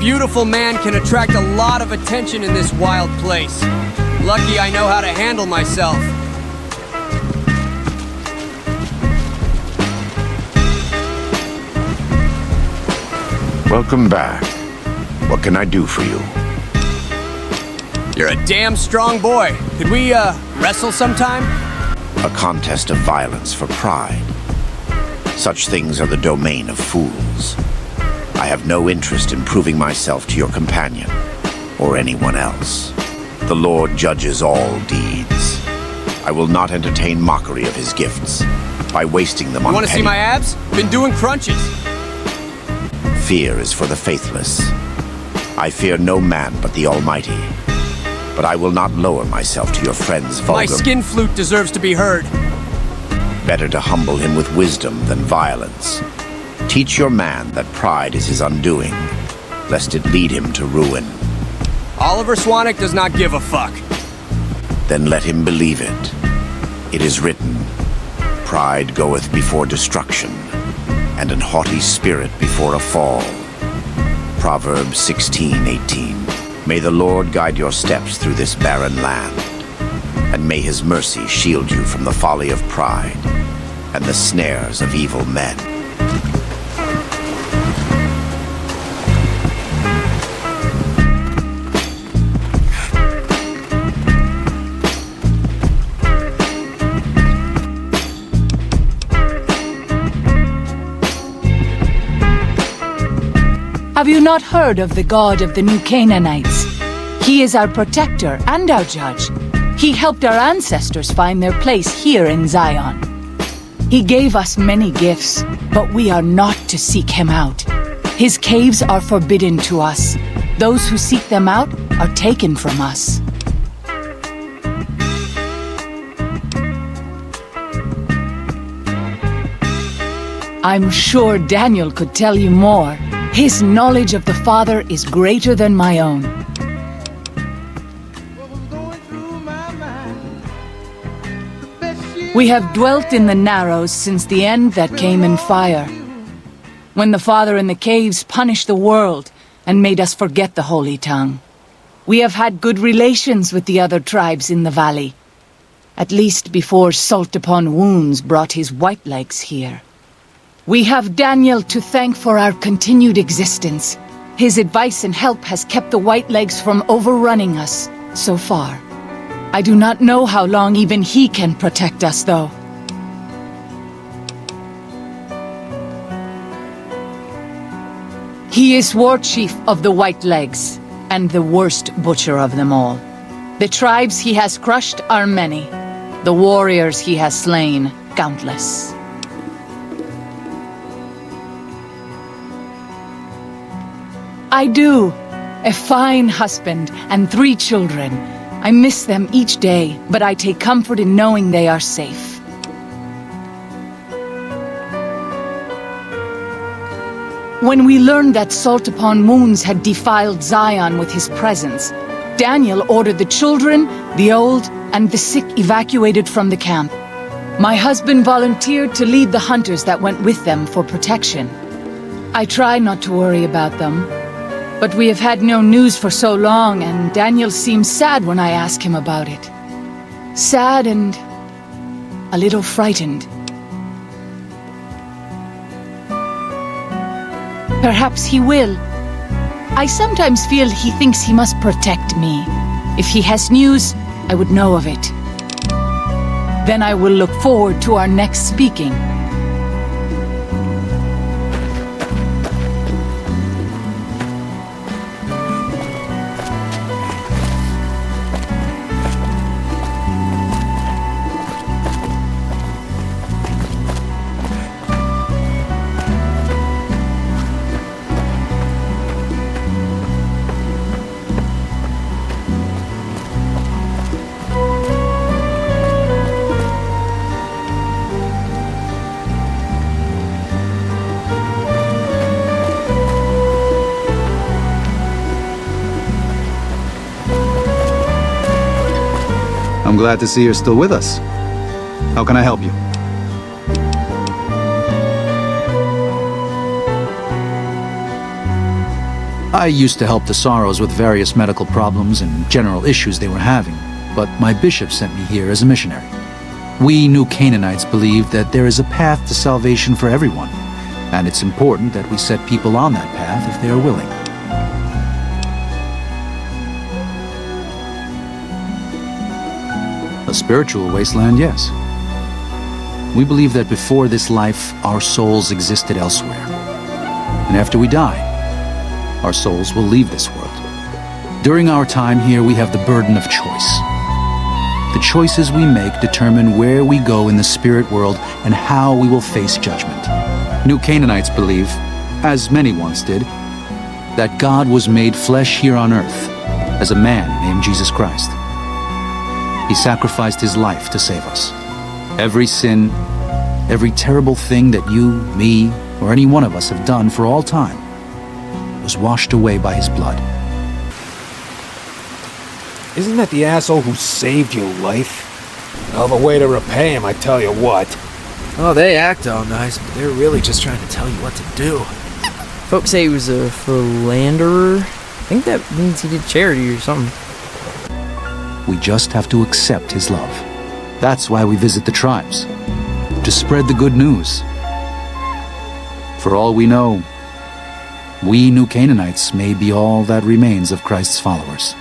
beautiful man can attract a lot of attention in this wild place. Lucky I know how to handle myself. Welcome back. What can I do for you? You're a damn strong boy. Could we, wrestle sometime? A contest of violence for pride. Such things are the domain of fools. I have no interest in proving myself to your companion, or anyone else. The Lord judges all deeds. I will not entertain mockery of his gifts by wasting them on You want to see my abs? Been doing crunches. Fear is for the faithless. I fear no man but the Almighty. But I will not lower myself to your friend's vulgar... My skin flute deserves to be heard. Better to humble him with wisdom than violence. Teach your man that pride is his undoing, lest it lead him to ruin. Oliver Swanick does not give a fuck. Then let him believe it. It is written, pride goeth before destruction, and an haughty spirit before a fall. Proverbs 16:18. May the Lord guide your steps through this barren land, and may his mercy shield you from the folly of pride and the snares of evil men. Have you not heard of the god of the new Canaanites? He is our protector and our judge. He helped our ancestors find their place here in Zion. He gave us many gifts, but we are not to seek him out. His caves are forbidden to us. Those who seek them out are taken from us. I'm sure Daniel could tell you more. His knowledge of the Father is greater than my own. We have dwelt in the Narrows since the end that came in fire, when the Father in the caves punished the world and made us forget the Holy Tongue. We have had good relations with the other tribes in the valley, at least before Salt Upon Wounds brought his white legs here. We have Daniel to thank for our continued existence. His advice and help has kept the White Legs from overrunning us so far. I do not know how long even he can protect us, though. He is war chief of the White Legs, and the worst butcher of them all. The tribes he has crushed are many. The warriors he has slain, countless. I do. A fine husband and 3 children. I miss them each day, but I take comfort in knowing they are safe. When we learned that Salt Upon Wounds had defiled Zion with his presence, Daniel ordered the children, the old, and the sick evacuated from the camp. My husband volunteered to lead the hunters that went with them for protection. I try not to worry about them. But we have had no news for so long, and Daniel seems sad when I ask him about it. Sad and a little frightened. Perhaps he will. I sometimes feel he thinks he must protect me. If he has news, I would know of it. Then I will look forward to our next speaking. I'm glad to see you're still with us. How can I help you? I used to help the Sorrows with various medical problems and general issues they were having, but my bishop sent me here as a missionary. We New Canaanites believe that there is a path to salvation for everyone, and it's important that we set people on that path if they are willing. A spiritual wasteland, yes. We believe that before this life, our souls existed elsewhere. And after we die, our souls will leave this world. During our time here, we have the burden of choice. The choices we make determine where we go in the spirit world and how we will face judgment. New Canaanites believe, as many once did, that God was made flesh here on earth as a man named Jesus Christ. He sacrificed his life to save us. Every sin, every terrible thing that you, me, or any one of us have done for all time was washed away by his blood. Isn't that the asshole who saved your life? Hell of a way to repay him, I tell you what. Oh, they act all nice, but they're really just trying to tell you what to do. Folks say he was a philanderer. I think that means he did charity or something. We just have to accept his love. That's why we visit the tribes, to spread the good news. For all we know, we New Canaanites may be all that remains of Christ's followers.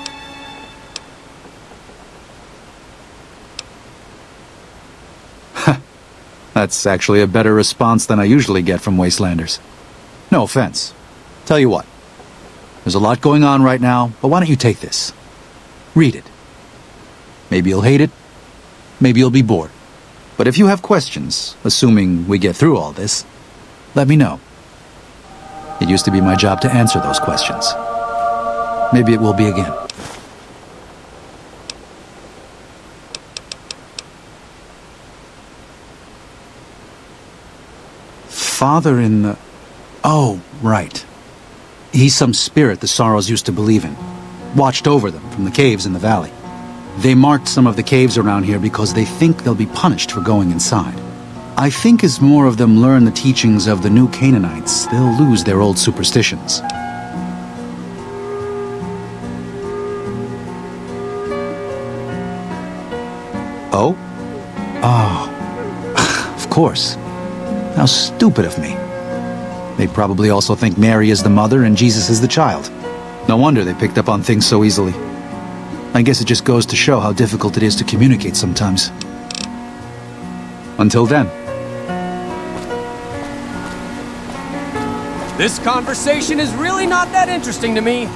That's actually a better response than I usually get from Wastelanders. No offense. Tell you what, there's a lot going on right now, but why don't you take this? Read it. Maybe you'll hate it, maybe you'll be bored. But if you have questions, assuming we get through all this, let me know. It used to be my job to answer those questions. Maybe it will be again. Father in the... Oh, right. He's some spirit the Sorrows used to believe in. Watched over them from the caves in the valley. They marked some of the caves around here because they think they'll be punished for going inside. I think as more of them learn the teachings of the New Canaanites, they'll lose their old superstitions. Oh? Oh. Of course. How stupid of me. They probably also think Mary is the mother and Jesus is the child. No wonder they picked up on things so easily. I guess it just goes to show how difficult it is to communicate sometimes. Until then. This conversation is really not that interesting to me.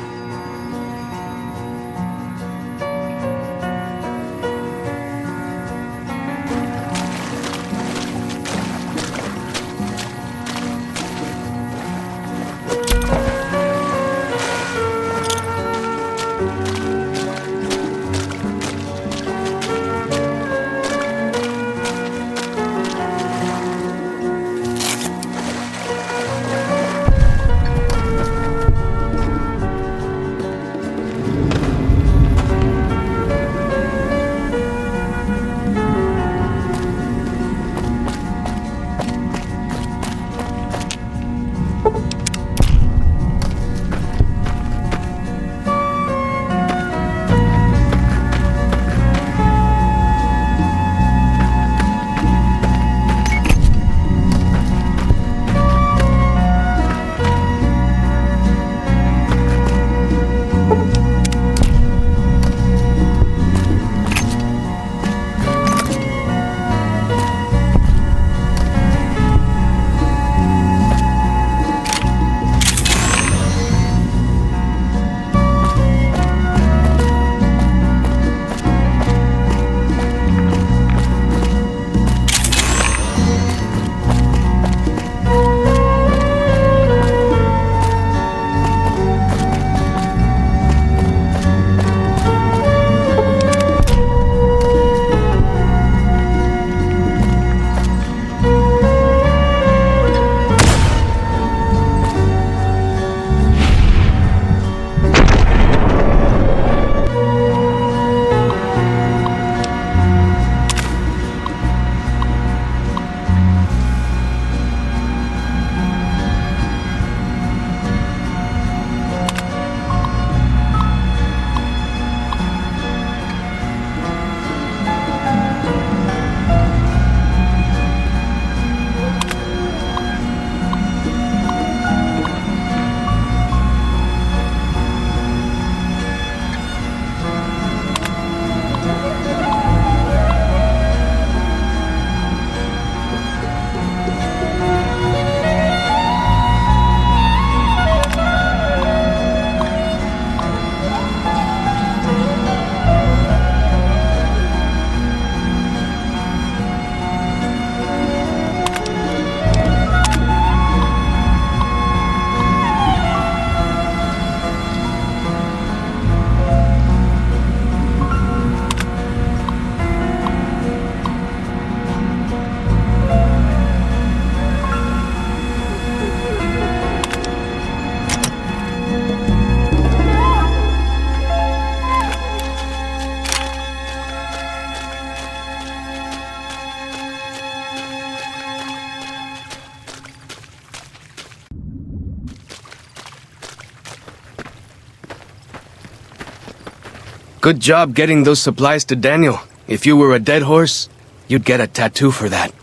Good job getting those supplies to Daniel. If you were a dead horse, you'd get a tattoo for that.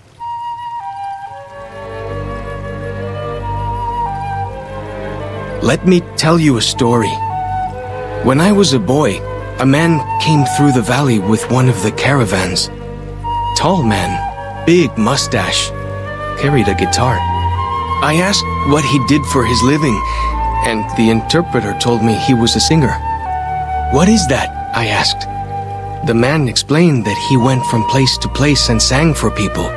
Let me tell you a story. When I was a boy, a man came through the valley with one of the caravans. Tall man, big mustache, carried a guitar. I asked what he did for his living, and the interpreter told me he was a singer. "What is that?" I asked. The man explained that he went from place to place and sang for people,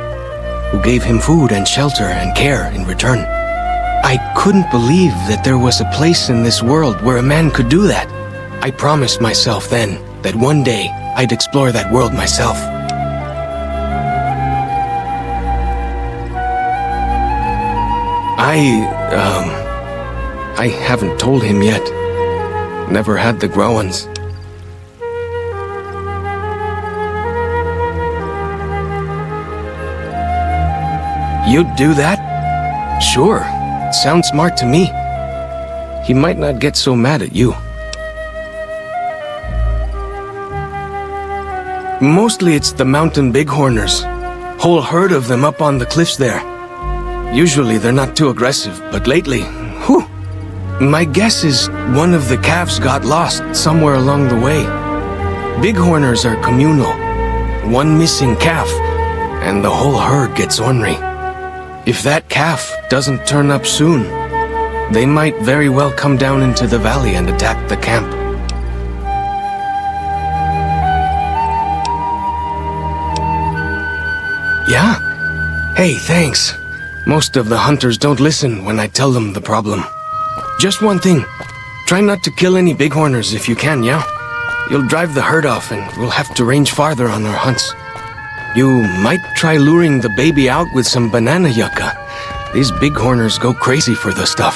who gave him food and shelter and care in return. I couldn't believe that there was a place in this world where a man could do that. I promised myself then that one day I'd explore that world myself. I haven't told him yet. Never had the growins. You'd do that? Sure. Sounds smart to me. He might not get so mad at you. Mostly it's the mountain bighorners. Whole herd of them up on the cliffs there. Usually they're not too aggressive, but lately, whew. My guess is one of the calves got lost somewhere along the way. Bighorners are communal. One missing calf, and the whole herd gets ornery. If that calf doesn't turn up soon, they might very well come down into the valley and attack the camp. Yeah? Hey, thanks. Most of the hunters don't listen when I tell them the problem. Just one thing. Try not to kill any bighorners if you can, yeah? You'll drive the herd off and we'll have to range farther on our hunts. You might try luring the baby out with some banana yucca. These bighorners go crazy for the stuff.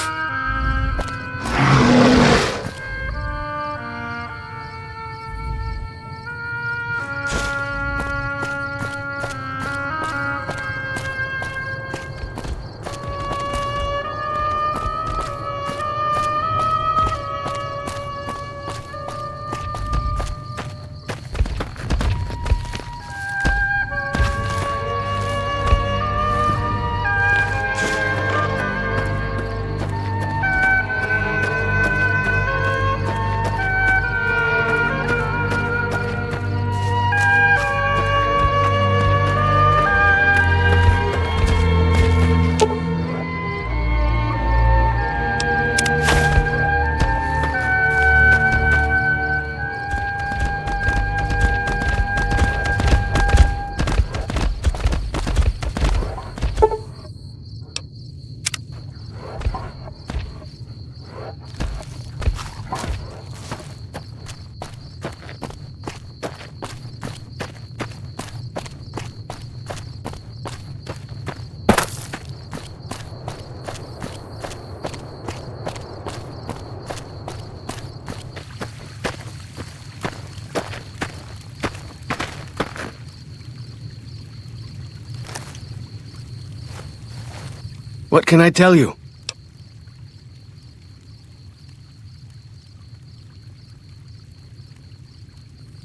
What can I tell you?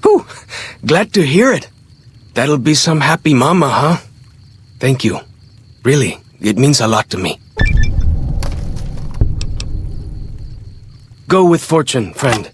Whew! Glad to hear it. That'll be some happy mama, huh? Thank you. Really, it means a lot to me. Go with fortune, friend.